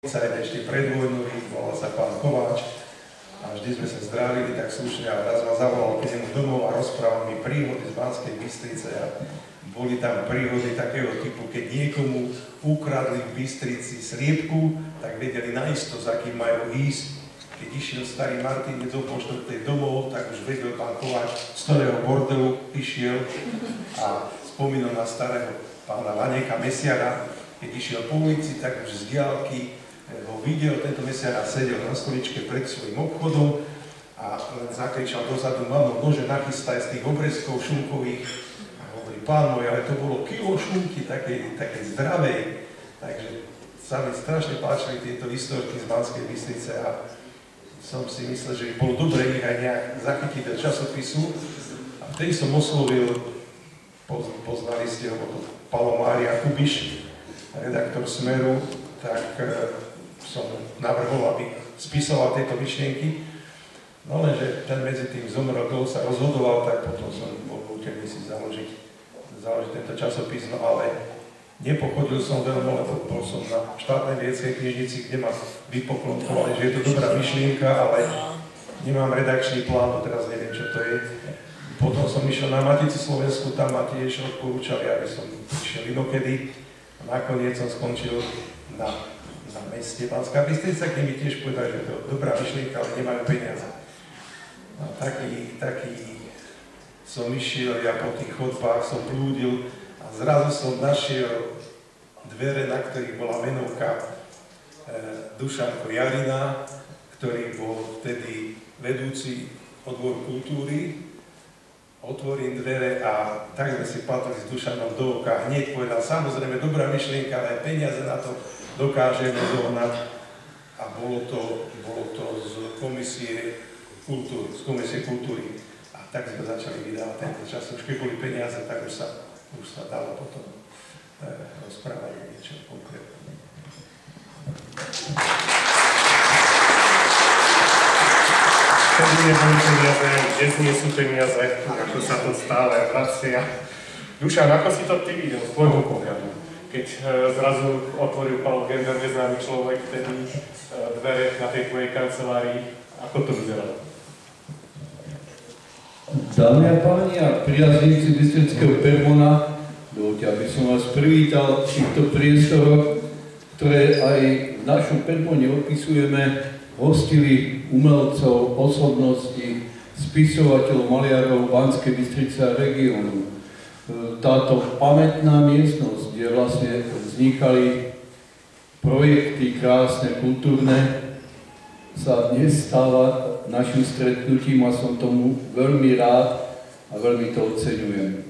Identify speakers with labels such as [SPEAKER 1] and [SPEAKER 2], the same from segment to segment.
[SPEAKER 1] ešte predvojnový, volal sa pán Kováč a vždy sme sa zdravili tak slušne a raz ma zavolal k nemu domov a rozprával mi príhody z Banskej Bystrice a boli tam príhody takého typu, keď niekomu ukradli v Bystrici sliepku, tak vedeli naisto, za kým majú ísť. Keď išiel starý Martinec o pol štvrtej domov, tak už vedel pán Kováč, z ktorého bordelu išiel a spomínal na starého pána Vaneka Mesiara. Keď išiel po ulici, tak už z diaľky ho videl, tento mesiar sedel na stoličke pred svojím obchodom a len zakričal dozadu: "Mamo, nože nachystaj z tých obrezkov šunkových." A hovorí: "Pán môj, ale to bolo kilo šunky, takej zdravej." Takže sa mi strašne páčili tieto historky z Banskej Bystrice a som si myslel, že by bolo dobre ich aj nejak zachytiť do časopisu. A vtedy som oslovil, poznali ste ho, Palo Mária Kubiš, redaktor Smeru, tak som navrhol, aby spisoval tieto myšlienky. No lenže ten medzi tým zomrel, kto sa rozhodoval, tak potom som bol nútený si založiť tento časopis, no ale nepochodil som veľmi, lebo bol som na štátnej vedeckej knižnici, kde ma vypoklonkovali, že je to dobrá myšlienka, ale nemám redakčný plán, teraz neviem, čo to je. Potom som išiel na Matici Slovensku, tam ma tiež odporúčali, aby som išiel inokedy. A nakoniec som skončil na meste Banská Bystrica, kde mi tiež povedali, že to je dobrá myšlienka, ale nemajú peniaze. A taký som išiel, ja po tých chodbách som blúdil a zrazu som našiel dvere, na ktorých bola menovka Dušanko Jarina, ktorý bol vtedy vedúci odboru kultúry. Otvorím dvere a tak sme si patli s Dušanom do oka. Hneď povedal: "Samozrejme, dobrá myšlienka, ale peniaze na to dokážeme zohnať." A bolo to z komisie kultúry. A tak sme začali vydávať tento čas. Už keď boli peniaze, tak už sa dalo potom rozprávať o niečo konkrétne.
[SPEAKER 2] Keď neboli peniaze, kde nie sú peniaze, ako sa to stále vracia. Dušan, ako si to ty videl z tvojho pohľadu? Keď zrazu otvoril Paolo Gender, neznámy človek, vtedy dvere na tej tvojej kancelárii, ako to vyzeralo?
[SPEAKER 3] Dámy a páni a priaznivci bystrického Permona, dovoľte, aby som vás privítal v týchto priestoroch, ktoré aj v našom Permone opisujeme, hostili umelcov, osobnosti, spisovateľov, maliarov Banskej Bystrice a regiónu. Táto pamätná miestnosť, kde vlastne vznikali projekty krásne, kultúrne, sa dnes stáva našim stretnutím a som tomu veľmi rád a veľmi to oceňujem.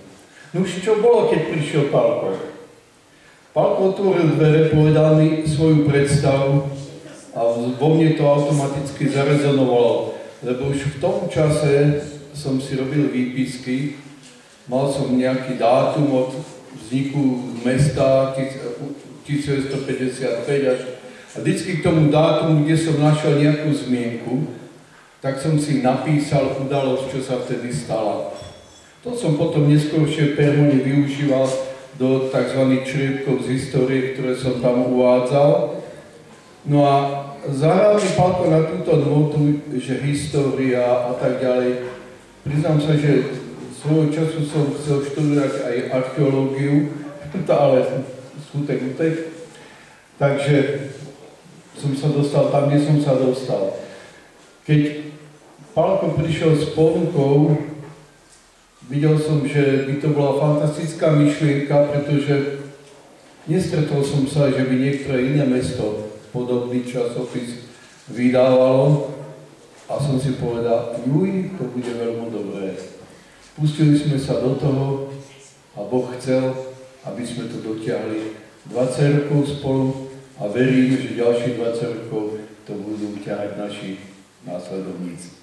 [SPEAKER 3] No už čo bolo, keď prišiel Palko? Palko otvoril dvere, povedal mi svoju predstavu a vo mne to automaticky zarezonovalo, lebo už v tom čase som si robil výpisky, mal som nejaký dátum od vzniku mesta 1955 a vždycky k tomu dátumu, kde som našiel nejakú zmienku, tak som si napísal udalosť, čo sa vtedy stala. To som potom neskôršie v Permone využíval do tzv. Čriepkov z histórie, ktoré som tam uvádzal. No a zahral mi Palko na túto notu, že história a tak ďalej. Priznám sa, že svojho času som chcel študovať aj archeológiu, ale skutek utek. Takže som sa dostal tam, kde som sa dostal. Keď Palko prišiel s ponukou, videl som, že by to bola fantastická myšlienka, pretože nestretol som sa, že by niektoré iné mesto podobný časopis vydávalo a som si povedal: "Juj, to bude veľmi dobré." Pustili sme sa do toho a Boh chcel, aby sme to dotiahli 20 rokov spolu a verím, že ďalších 20 rokov to budú ťahať naši následovníci.